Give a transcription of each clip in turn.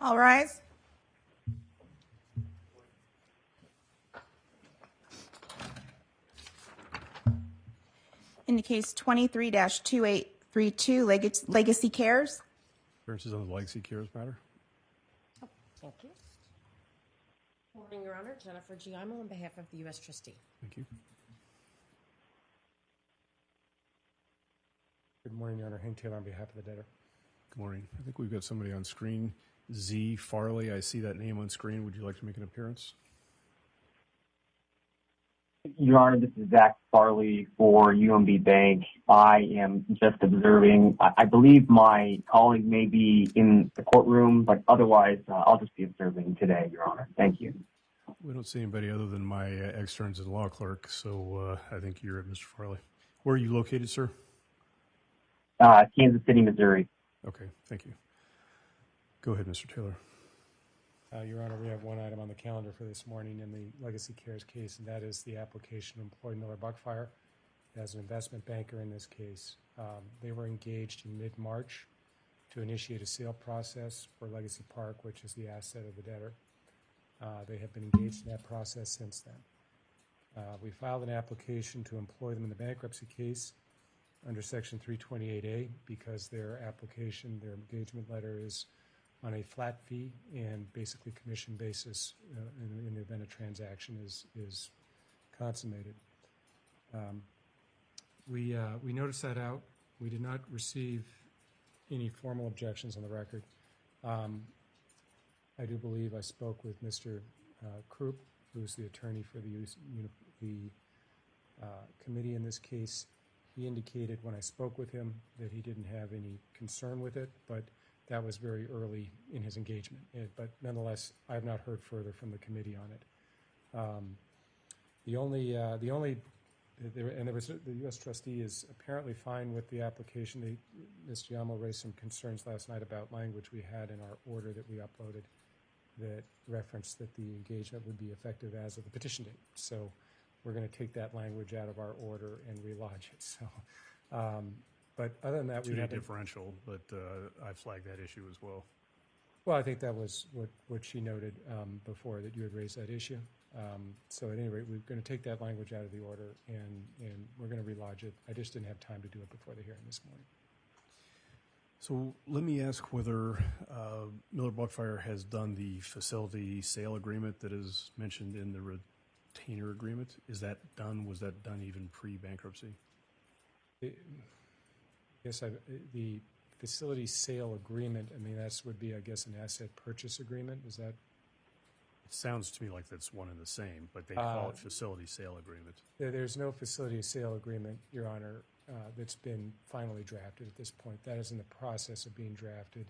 All rise. In the case 23-2832, Legacy Cares. Appearances on the Legacy Cares matter. Thank you. Morning, Your Honor. Jennifer Giamo on behalf of the U.S. Trustee. Thank you. Good morning, Your Honor. Hank Taylor on behalf of the debtor. Good morning. I think we've got somebody on screen. Z. Farley, I see that name on screen. Would you like to make an appearance? Your Honor, this is Zach Farley for UMB Bank. I am just observing. I believe my colleague may be in the courtroom, but otherwise I'll just be observing today, Your Honor. Thank you. We don't see anybody other than my externs and law clerk, so I think you're it, Mr. Farley. Where are you located, sir? Kansas City, Missouri. Okay, thank you. Go ahead, Mr. Taylor. Your Honor, we have one item on the calendar for this morning in the Legacy Cares case, and that is the application to employ Miller Buckfire as an investment banker in this case. They were engaged in mid-March to initiate a sale process for Legacy Park, which is the asset of the debtor. They have been engaged in that process since then. We filed an application to employ them in the bankruptcy case under Section 328A because their application, their engagement letter is on a flat fee and basically commission basis in the event a transaction is consummated. We noticed that out. We did not receive any formal objections on the record. I do believe I spoke with Mr. Krupp, who's the attorney for the committee in this case. He indicated when I spoke with him that he didn't have any concern with it, but that was very early in his engagement. But nonetheless, I have not heard further from the committee on it. The U.S. trustee is apparently fine with the application. Ms. Giamo raised some concerns last night about language we had in our order that we uploaded that referenced that the engagement would be effective as of the petition date. So we're going to take that language out of our order and relodge it. So, but other than that, we have differential, but I flagged that issue as well. Well, I think that was what she noted before, that you had raised that issue. So at any rate, we're going to take that language out of the order and we're going to relodge it. I just didn't have time to do it before the hearing this morning. So let me ask whether Miller Buckfire has done the facility sale agreement that is mentioned in the retainer agreement. Is that done? Was that done even pre-bankruptcy? Yes, the facility sale agreement, I mean, that would be, I guess, an asset purchase agreement. Is that? It sounds to me like that's one and the same, but they call it facility sale agreement. There's no facility sale agreement, Your Honor, that's been finally drafted at this point. That is in the process of being drafted.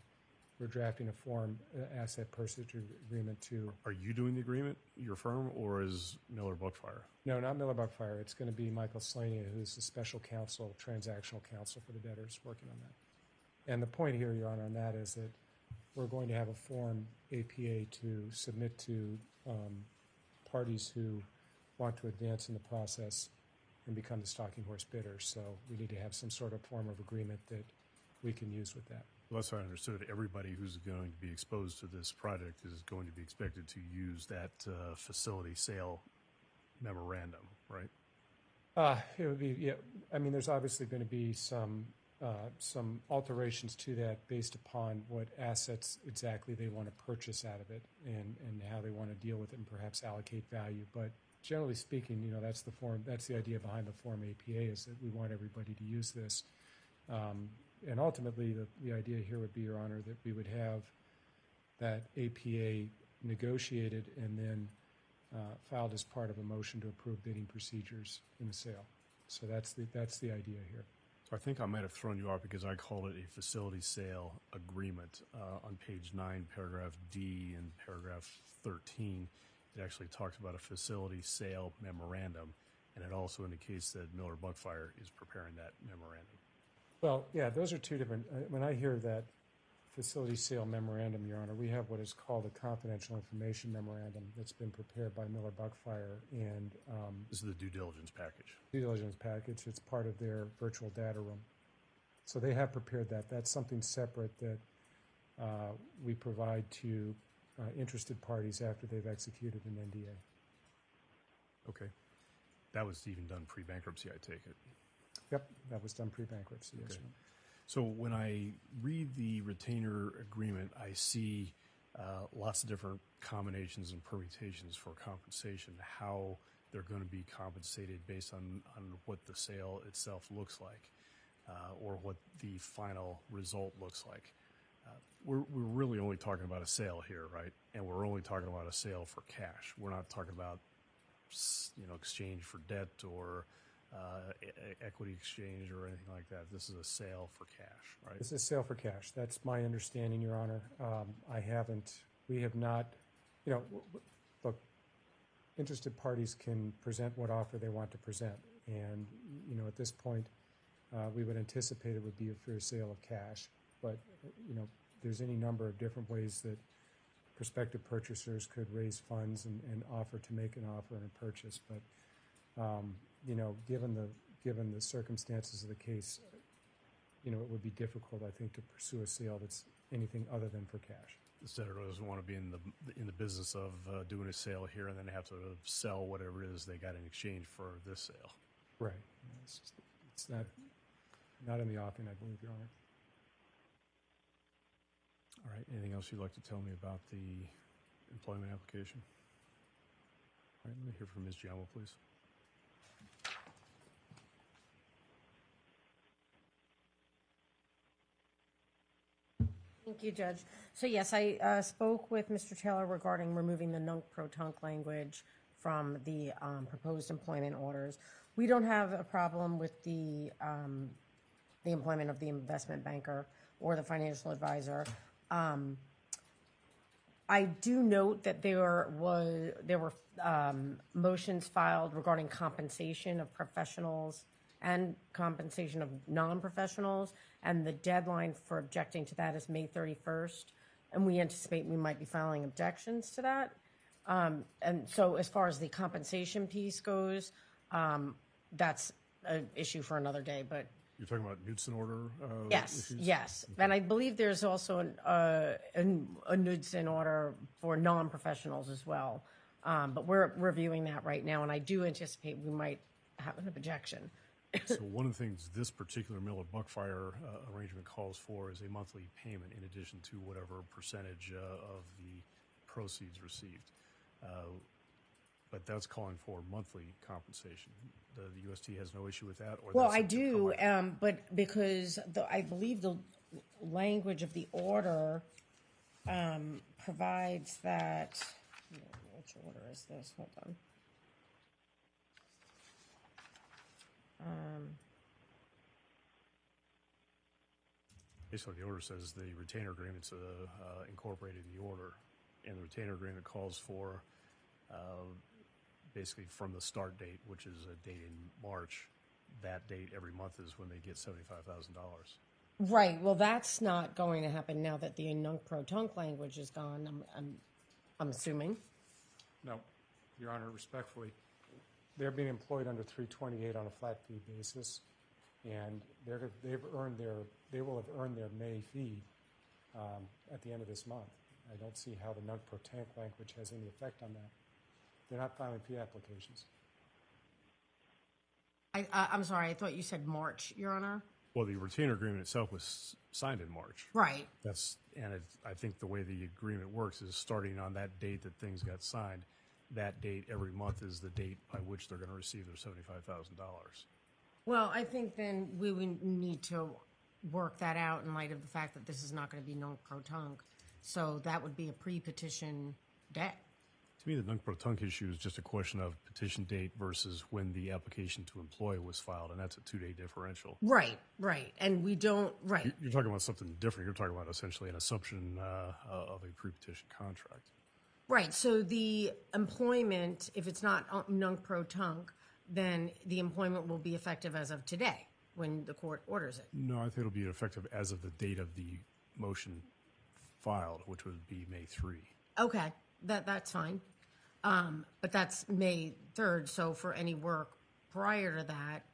We're drafting a form asset purchase agreement to. Are you doing the agreement, your firm, or is Miller Buckfire? No, not Miller Buckfire. It's going to be Michael Slaney, who's the special counsel, transactional counsel for the debtors, working on that. And the point here, Your Honor, on that is that we're going to have a form APA to submit to parties who want to advance in the process and become the stalking horse bidders. So we need to have some sort of form of agreement that we can use with that. Well, that's how I understood it. Everybody who's going to be exposed to this project is going to be expected to use that facility sale memorandum, right? It would be, yeah. I mean, there's obviously going to be some alterations to that based upon what assets exactly they want to purchase out of it and how they want to deal with it and perhaps allocate value. But generally speaking, you know, that's the form. That's the idea behind the form APA, is that we want everybody to use this. And ultimately, the idea here would be, Your Honor, that we would have that APA negotiated and then filed as part of a motion to approve bidding procedures in the sale. So that's the idea here. So I think I might have thrown you off because I called it a facility sale agreement. On page 9, paragraph D and paragraph 13, it actually talks about a facility sale memorandum, and it also indicates that Miller Buckfire is preparing that memorandum. Well, yeah, those are two different. When I hear that facility sale memorandum, Your Honor, we have what is called a confidential information memorandum that's been prepared by Miller Buckfire, and this is the due diligence package. Due diligence package. It's part of their virtual data room. So they have prepared that. That's something separate that we provide to interested parties after they've executed an NDA. Okay. That was even done pre-bankruptcy, I take it. Yep, that was done pre-bankruptcy. Yes, Okay. sir. So when I read the retainer agreement, I see lots of different combinations and permutations for compensation, how they're going to be compensated based on what the sale itself looks like, or what the final result looks like. We're really only talking about a sale here, right? And we're only talking about a sale for cash. We're not talking about, exchange for debt or equity exchange or anything like that. This is a sale for cash, right? This is sale for cash. That's my understanding, Your Honor. We have not, look, interested parties can present what offer they want to present. And, at this point, we would anticipate it would be for a sale of cash. But, there's any number of different ways that prospective purchasers could raise funds and offer to make an offer and a purchase. But, given the circumstances of the case, it would be difficult, I think, to pursue a sale that's anything other than for cash. The senator doesn't want to be in the business of doing a sale here and then have to sell whatever it is they got in exchange for this sale. Right. It's not in the offing, I believe, Your Honor. All right. Anything else you'd like to tell me about the employment application? All right. Let me hear from Ms. Giammo, please. Thank you, Judge. So yes, I spoke with Mr. Taylor regarding removing the nunc-pro-tunc language from the proposed employment orders. We don't have a problem with the employment of the investment banker or the financial advisor. I do note that there were motions filed regarding compensation of professionals and compensation of non-professionals, and the deadline for objecting to that is May 31st, and we anticipate we might be filing objections to that. And so as far as the compensation piece goes, that's an issue for another day, but You're talking about Knudsen order yes, issues? yes. Okay. And I believe there's also a Knudsen order for non-professionals as well. But we're reviewing that right now, and I do anticipate we might have an objection. So one of the things this particular Miller Buckfire arrangement calls for is a monthly payment in addition to whatever percentage of the proceeds received. But that's calling for monthly compensation. The UST has no issue with that? Or Well, that's I up to do, collector? but because I believe the language of the order provides that. Which order is this? Hold on. Basically, the order says the retainer agreement's incorporated in the order, and the retainer agreement calls for basically from the start date, which is a date in March. That date every month is when they get $75,000. Right. Well, that's not going to happen now that the nunc-pro-tunc language is gone. I'm assuming. No, Your Honor, respectfully, they're being employed under 328 on a flat fee basis, and they will have earned their May fee at the end of this month. I don't see how the nunc-pro-tunc language has any effect on that. They're not filing fee applications. I'm sorry. I thought you said March, Your Honor. Well, the retainer agreement itself was signed in March. Right. I think the way the agreement works is starting on that date that things got signed, that date every month is the date by which they're going to receive their $75,000. Well, I think then we would need to work that out in light of the fact that this is not going to be nunc-pro-tunc. So that would be a pre-petition debt. To me, the nunc-pro-tunc issue is just a question of petition date versus when the application to employ was filed, and that's a 2-day differential. Right. And we don't, right. You're talking about something different. You're talking about essentially an assumption of a pre-petition contract. Right. So the employment, if it's not nunc-pro-tunc, then the employment will be effective as of today when the court orders it. No, I think it'll be effective as of the date of the motion filed, which would be May 3. Okay. That's fine. But that's May 3rd. So for any work prior to that,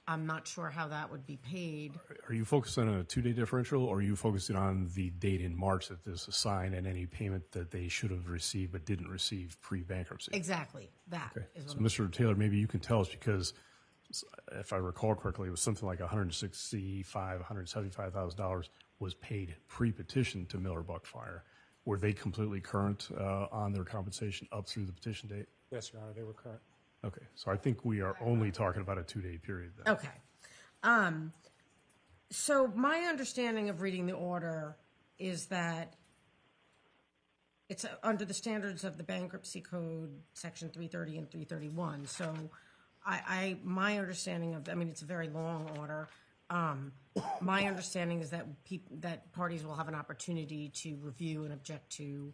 I'm not sure how that would be paid. Are you focused on a 2-day differential, or are you focusing on the date in March that this is signed and any payment that they should have received but didn't receive pre-bankruptcy? Exactly. That Okay. is So, what I'm Mr. Taylor, maybe you can tell us, because if I recall correctly, it was something like $175,000 was paid pre-petition to Miller Buckfire. Were they completely current on their compensation up through the petition date? Yes, Your Honor, they were current. Okay, so I think we are only talking about a 2-day period then. Okay. So my understanding of reading the order is that it's under the standards of the Bankruptcy Code, Section 330 and 331. So my understanding of, I mean, it's a very long order. My understanding is that that parties will have an opportunity to review and object to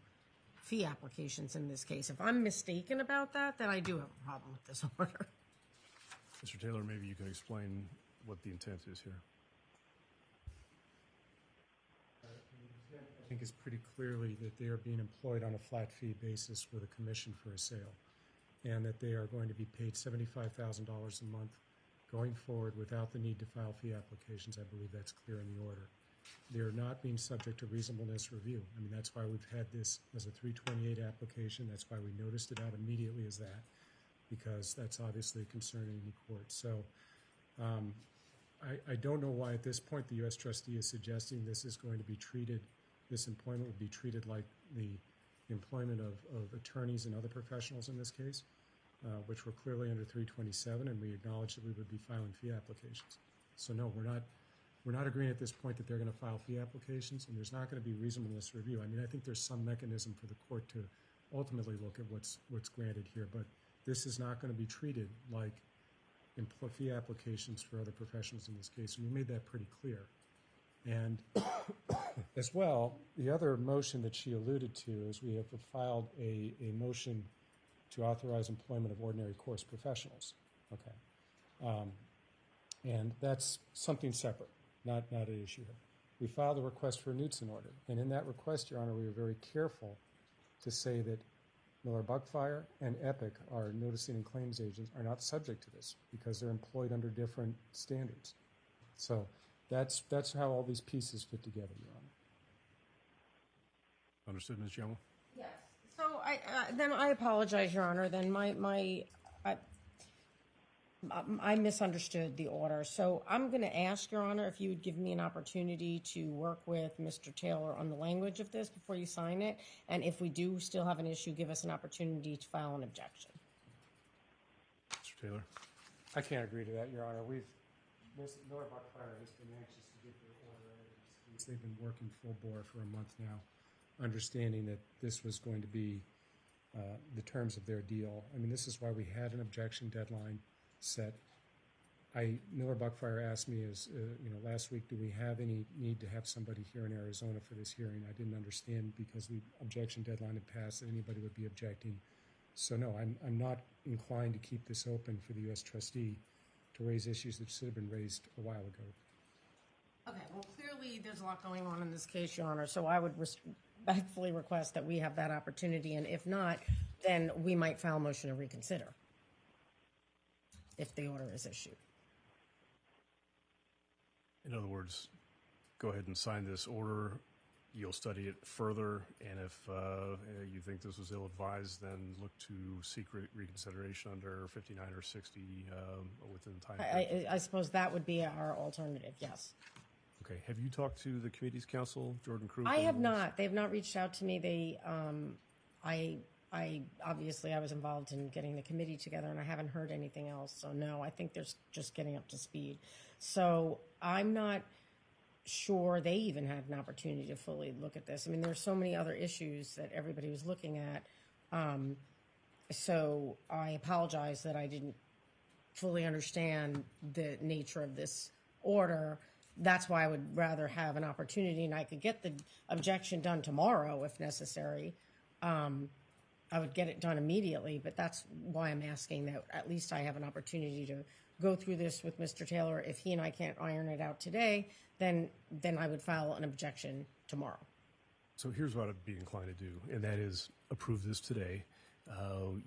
fee applications in this case. If I'm mistaken about that, then I do have a problem with this order. Mr. Taylor, maybe you can explain what the intent is here. I think it's pretty clearly that they are being employed on a flat fee basis with a commission for a sale, and that they are going to be paid $75,000 a month going forward without the need to file fee applications. I believe that's clear in the order. They're not being subject to reasonableness review. I mean, that's why we've had this as a 328 application. That's why we noticed it out immediately as that, because that's obviously a concern in any court. So I don't know why at this point the U.S. trustee is suggesting this is going to be treated, this employment will be treated like the employment of attorneys and other professionals in this case, which were clearly under 327, and we acknowledge that we would be filing fee applications. So no, we're not agreeing at this point that they're going to file fee applications, and there's not going to be reasonableness review. I mean, I think there's some mechanism for the court to ultimately look at what's granted here, but this is not going to be treated like fee applications for other professionals in this case, and we made that pretty clear. And as well, the other motion that she alluded to is we have filed a motion to authorize employment of ordinary course professionals. Okay. And that's something separate, not an issue here. We filed a request for a Knudsen order, and in that request, Your Honor, we were very careful to say that Miller Buckfire and Epic, our noticing and claims agents, are not subject to this because they're employed under different standards. So that's how all these pieces fit together, Your Honor. Understood, Ms. Young? Yes. So then I apologize, Your Honor. Then I misunderstood the order. So I'm going to ask, Your Honor, if you would give me an opportunity to work with Mr. Taylor on the language of this before you sign it. And if we do still have an issue, give us an opportunity to file an objection. Mr. Taylor? I can't agree to that, Your Honor. Miller Buckfire has been anxious to get their order out of this case. They've been working full bore for a month now, understanding that this was going to be the terms of their deal. I mean, this is why we had an objection deadline set. Miller Buckfire asked me last week, do we have any need to have somebody here in Arizona for this hearing? I didn't understand because the objection deadline had passed that anybody would be objecting. So no, I'm not inclined to keep this open for the U.S. trustee to raise issues that should have been raised a while ago. Okay, well, clearly there's a lot going on in this case, Your Honor, so I would respectfully request that we have that opportunity, and if not, then we might file a motion to reconsider if the order is issued. In other words, go ahead and sign this order. You'll study it further, and if you think this was ill-advised, then look to seek reconsideration under 59 or 60 within the time period. I suppose that would be our alternative, yes. Okay. Have you talked to the committee's counsel, Jordan Krug? I have not. They have not reached out to me. They, I obviously I was involved in getting the committee together, and I haven't heard anything else. So no, I think they're just getting up to speed. So I'm not sure they even had an opportunity to fully look at this. I mean, there's so many other issues that everybody was looking at. So I apologize that I didn't fully understand the nature of this order. That's why I would rather have an opportunity, and I could get the objection done tomorrow if necessary. I would get it done immediately, but that's why I'm asking that at least I have an opportunity to go through this with Mr. Taylor. If he and I can't iron it out today, then I would file an objection tomorrow. So here's what I'd be inclined to do, and that is approve this today.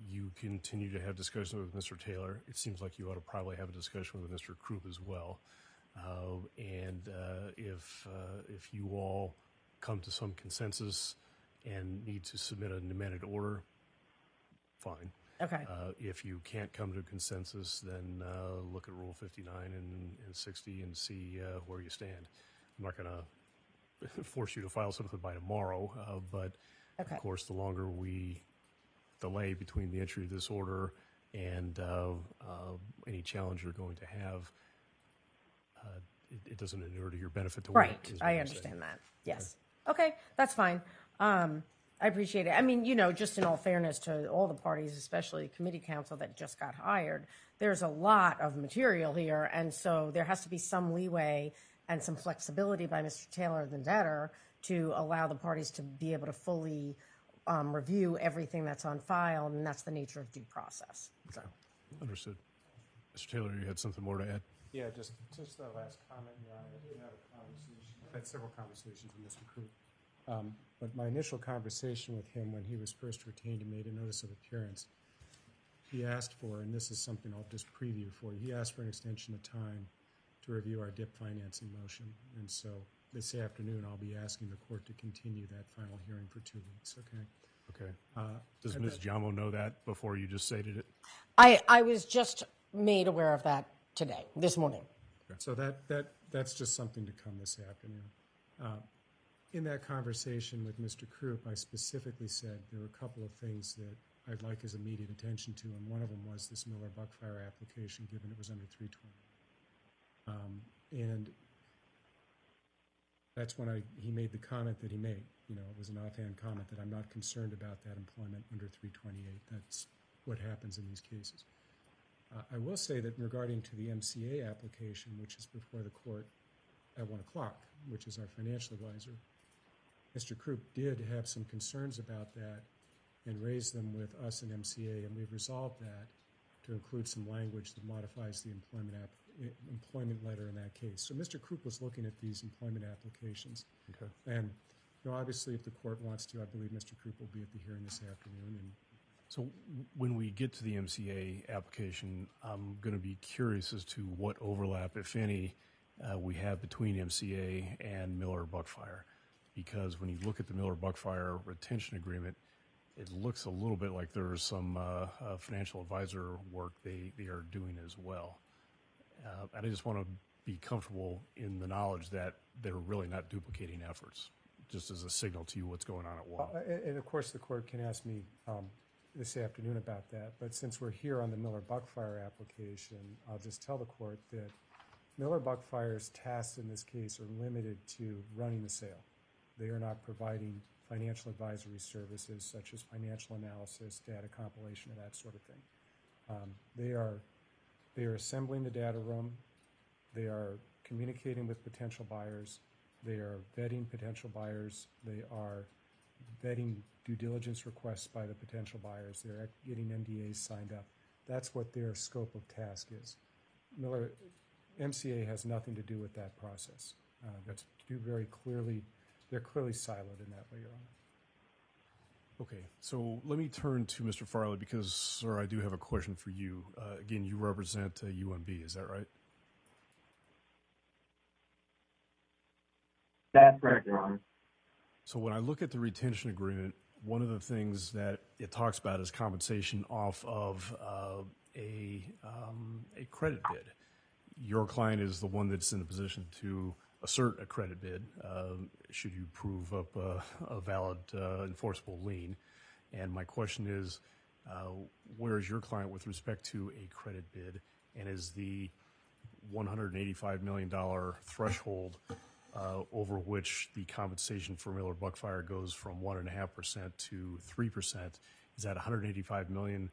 You continue to have discussions with Mr. Taylor. It seems like you ought to probably have a discussion with Mr. Krupp as well. If you all come to some consensus and need to submit an amended order, fine. Okay. If you can't come to a consensus, then look at Rule 59 and 60 and see where you stand. I'm not going to force you to file something by tomorrow, but Okay. of course, the longer we delay between the entry of this order and any challenge you're going to have, it doesn't inure to your benefit to wait. Right. I understand that. Yes. Okay. That's fine. I appreciate it. I mean, just in all fairness to all the parties, especially committee counsel that just got hired, there's a lot of material here. And so there has to be some leeway and some flexibility by Mr. Taylor, the debtor, to allow the parties to be able to fully review everything that's on file. And that's the nature of due process. So. Understood. Mr. Taylor, you had something more to add? Yeah, just that last comment, Your Honor. We had a conversation. I've had several conversations with Mr. Krupp. But my initial conversation with him when he was first retained and made a notice of appearance, he asked for, and this is something I'll just preview for you, he asked for an extension of time to review our DIP financing motion. And so this afternoon I'll be asking the court to continue that final hearing for 2 weeks, okay? Okay. Does Ms. Giamo know that before you just stated it? I was just made aware of that today, this morning. Okay. So that's just something to come this afternoon. In that conversation with Mr. Krupp, I specifically said there were a couple of things that I'd like his immediate attention to, and one of them was this Miller Buckfire application, given it was under 320. And that's when he made the comment that he made. It was an offhand comment that I'm not concerned about that employment under 328. That's what happens in these cases. I will say that regarding to the MCA application, which is before the court at 1 o'clock, which is our financial advisor, Mr. Krupp did have some concerns about that and raised them with us and MCA, and we've resolved that to include some language that modifies the employment letter in that case. So Mr. Krupp was looking at these employment applications. Okay. And obviously, if the court wants to, I believe Mr. Krupp will be at the hearing this afternoon. And so when we get to the MCA application, I'm going to be curious as to what overlap, if any, we have between MCA and Miller Buckfire. Because when you look at the Miller Buckfire retention agreement, it looks a little bit like there's some financial advisor work they are doing as well. And I just want to be comfortable in the knowledge that they're really not duplicating efforts, just as a signal to you what's going on at WA. And of course, the court can ask me this afternoon about that. But since we're here on the Miller Buckfire application, I'll just tell the court that Miller Buckfire's tasks in this case are limited to running the sale. They are not providing financial advisory services such as financial analysis, data compilation, and that sort of thing. They are assembling the data room. They are communicating with potential buyers. They are vetting potential buyers. They are vetting due diligence requests by the potential buyers. They're getting NDAs signed up. That's what their scope of task is. MCA has nothing to do with that process. That's very clearly. They're clearly siloed in that way, Your Honor. Okay, so let me turn to Mr. Farley because, sir, I do have a question for you. Again, you represent UMB, is that right? That's correct, Your Honor. So when I look at the retention agreement, one of the things that it talks about is compensation off of a credit bid. Your client is the one that's in the position to assert a credit bid should you prove up a valid enforceable lien. And my question is, where is your client with respect to a credit bid? And is the $185 million threshold over which the compensation for Miller Buckfire goes from 1.5% to 3%, is that $185 million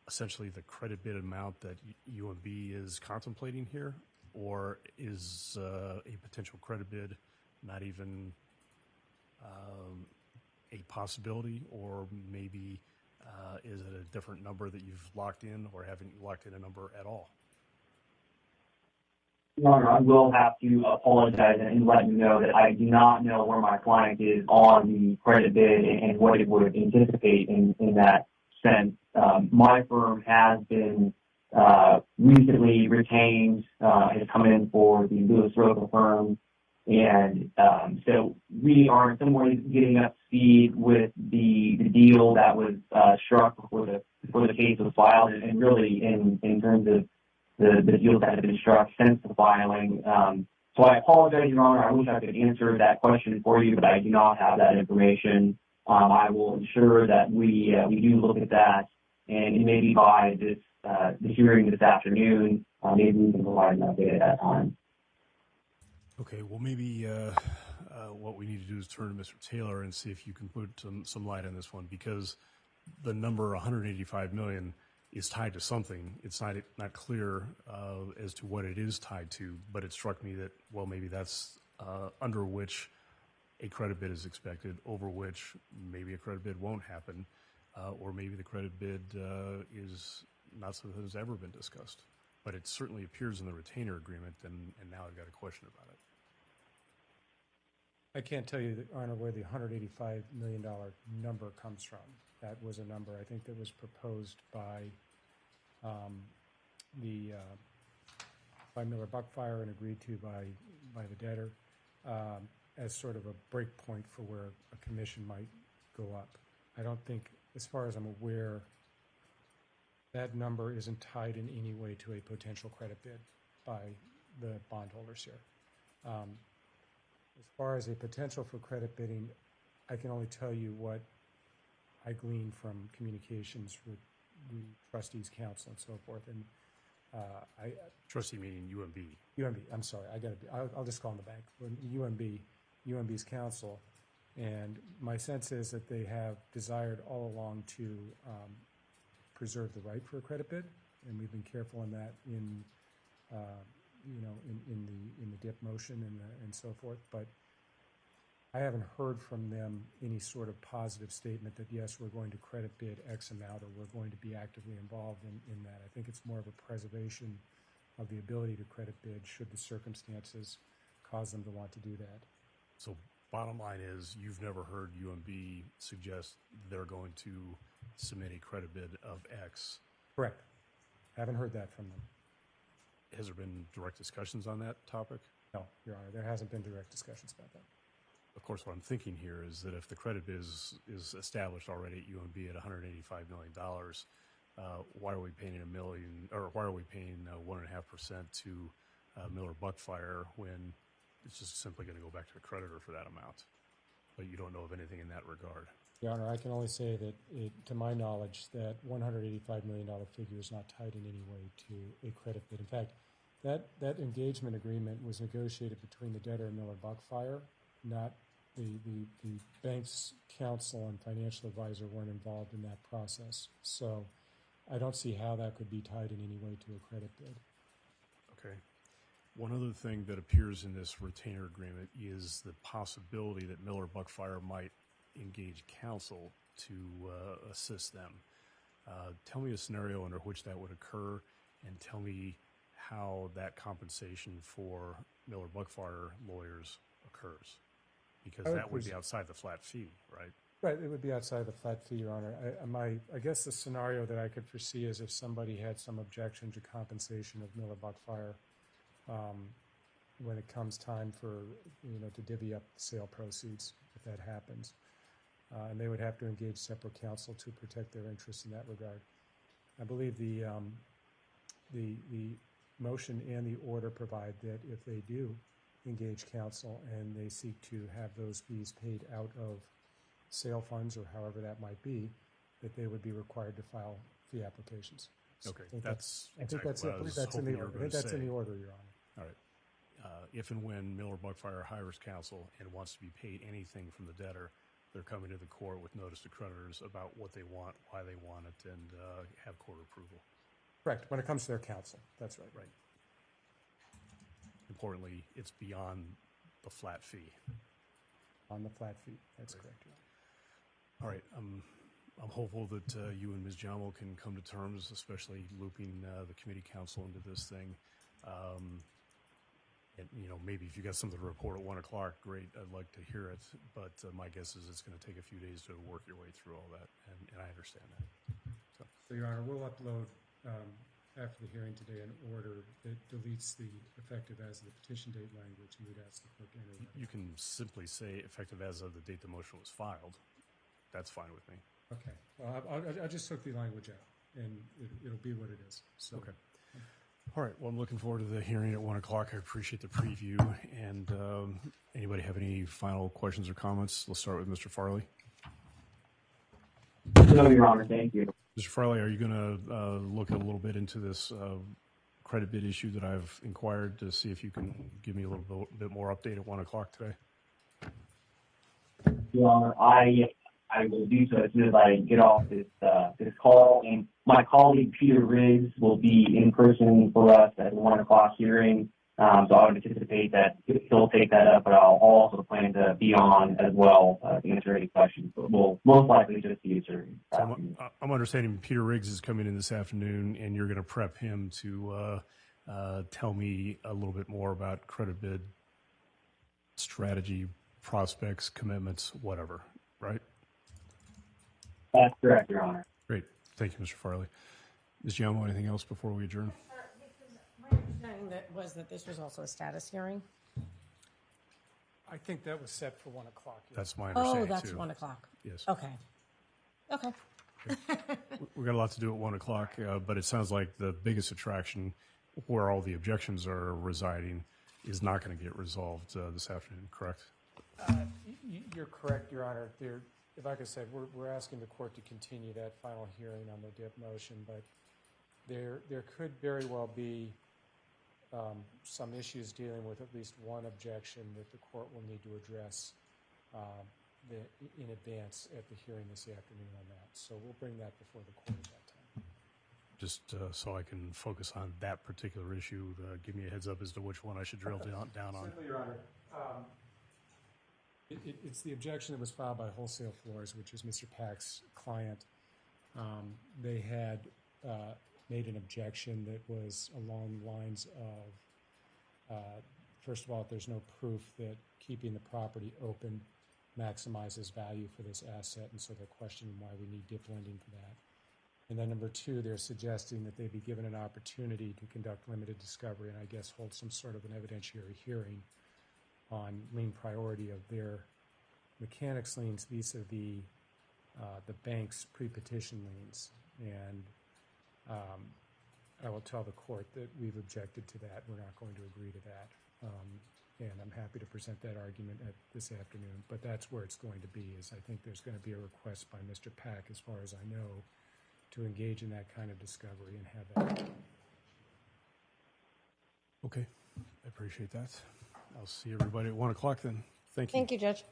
essentially the credit bid amount that UMB is contemplating here? Or is a potential credit bid not even a possibility, or maybe is it a different number that you've locked in, or haven't you locked in a number at all? Your Honor, I will have to apologize and let you know that I do not know where my client is on the credit bid and what it would anticipate in that sense. My firm has been recently retained, has come in for the Lewis Roca firm. And so we are in some ways getting up to speed with the deal that was struck before the case was filed, and really in terms of the deals that have been struck since the filing. So I apologize, Your Honor. I wish I could answer that question for you, but I do not have that information. I will ensure that we do look at that, and maybe by the hearing this afternoon, maybe we can provide an update at that time. Okay, well, maybe what we need to do is turn to Mr. Taylor and see if you can put some light on this one, because the number 185 million is tied to something. It's not clear as to what it is tied to, but it struck me that, well, maybe that's under which a credit bid is expected, over which maybe a credit bid won't happen, or maybe the credit bid is not something that's ever been discussed. But it certainly appears in the retainer agreement, and now I've got a question about it. I can't tell you, Honor, where the $185 million number comes from. That was a number, I think, that was proposed by by Miller Buckfire and agreed to by the debtor as sort of a break point for where a commission might go up. I don't think, as far as I'm aware, that number isn't tied in any way to a potential credit bid by the bondholders here. As far as a potential for credit bidding, I can only tell you what I gleaned from communications with the trustees' council and so forth. And Trustee meaning UMB. UMB, I'm sorry, I'll just call them the bank. UMB's council. And my sense is that they have desired all along to preserve the right for a credit bid, and we've been careful in that in the DIP motion and so forth. But I haven't heard from them any sort of positive statement that, yes, we're going to credit bid X amount, or we're going to be actively involved in that. I think it's more of a preservation of the ability to credit bid should the circumstances cause them to want to do that. So bottom line is, you've never heard UMB suggest they're going to submit a credit bid of X. Correct. Haven't heard that from them. Has there been direct discussions on that topic? No, Your Honor, there hasn't been direct discussions about that. Of course, what I'm thinking here is that if the credit bid is established already at UMB at $185 million, why are we paying $1 million, or why are we paying 1.5% to Miller Buckfire when it's just simply going to go back to the creditor for that amount? But you don't know of anything in that regard. Your Honor, I can only say that, to my knowledge, that $185 million figure is not tied in any way to a credit bid. In fact, that engagement agreement was negotiated between the debtor and Miller Buckfire, not the bank's counsel and financial advisor weren't involved in that process. So I don't see how that could be tied in any way to a credit bid. Okay. One other thing that appears in this retainer agreement is the possibility that Miller Buckfire might engage counsel to assist them. Tell me a scenario under which that would occur, and tell me how that compensation for Miller Buckfire lawyers occurs, because that would be outside the flat fee, right? Right, it would be outside the flat fee, Your Honor. I guess the scenario that I could foresee is if somebody had some objection to compensation of Miller Buckfire when it comes time for, to divvy up the sale proceeds, if that happens. And they would have to engage separate counsel to protect their interests in that regard. I believe the motion and the order provide that if they do engage counsel and they seek to have those fees paid out of sale funds or however that might be, that they would be required to file fee applications. Okay, I think that's in the order, Your Honor. All right. If and when Miller Buckfire hires counsel and wants to be paid anything from the debtor, they're coming to the court with notice to creditors about what they want, why they want it, and have court approval. Correct. When it comes to their counsel, that's right. Right. Importantly, it's beyond the flat fee. On the flat fee, that's correct, Your Honor. All right. I'm hopeful that you and Ms. Jamo can come to terms, especially looping the committee counsel into this thing. And, maybe if you got something to report at 1 o'clock, great. I'd like to hear it. But my guess is it's going to take a few days to work your way through all that, and I understand that. So, Your Honor, we'll upload after the hearing today an order that deletes the effective as of the petition date language, and we'd ask the clerk to enter that. You can simply say effective as of the date the motion was filed. That's fine with me. Okay. Well, I just took the language out, and it'll be what it is. So. Okay. All right. Well, I'm looking forward to the hearing at 1 o'clock. I appreciate the preview. And anybody have any final questions or comments? Let's start with Mr. Farley. No, Your Honor. Thank you. Mr. Farley, are you going to look a little bit into this credit bid issue that I've inquired to see if you can give me a little bit more update at 1 o'clock today? Your Honor, I will do so as soon as I get off this call. And my colleague Peter Ariz will be in person for us at the 1 o'clock hearing. So I would anticipate that he'll take that up, but I'll also plan to be on as well to answer any questions. But we'll most likely just be answering. So I'm understanding Peter Riggs is coming in this afternoon, and you're going to prep him to tell me a little bit more about credit bid strategy, prospects, commitments, whatever, right? That's correct, Your Honor. Great. Thank you, Mr. Farley. Ms. Giammo, anything else before we adjourn? My understanding that this was also a status hearing. I think that was set for 1 o'clock. Yes. That's my understanding, Oh, that's too. 1 o'clock. Yes. Okay. Okay. We've got a lot to do at 1 o'clock, but it sounds like the biggest attraction where all the objections are residing is not going to get resolved this afternoon, correct? You're correct, Your Honor. Like I said, we're asking the court to continue that final hearing on the dip motion, but there could very well be some issues dealing with at least one objection that the court will need to address in advance at the hearing this afternoon on that. So we'll bring that before the court at that time. Just so I can focus on that particular issue, give me a heads up as to which one I should drill down on. Certainly, Your Honor. It's the objection that was filed by Wholesale Floors, which is Mr. Pack's client. They had made an objection that was along the lines of, first of all, there's no proof that keeping the property open maximizes value for this asset, and so they're questioning why we need dip lending for that. And then number two, they're suggesting that they be given an opportunity to conduct limited discovery and I guess hold some sort of an evidentiary hearing on lien priority of their mechanics liens vis-a-vis the bank's pre-petition liens. And I will tell the court that we've objected to that. We're not going to agree to that. And I'm happy to present that argument this afternoon. But that's where it's going to be, is I think there's going to be a request by Mr. Pack, as far as I know, to engage in that kind of discovery and have that. Okay. I appreciate that. I'll see everybody at 1 o'clock then. Thank you. Thank you, Judge.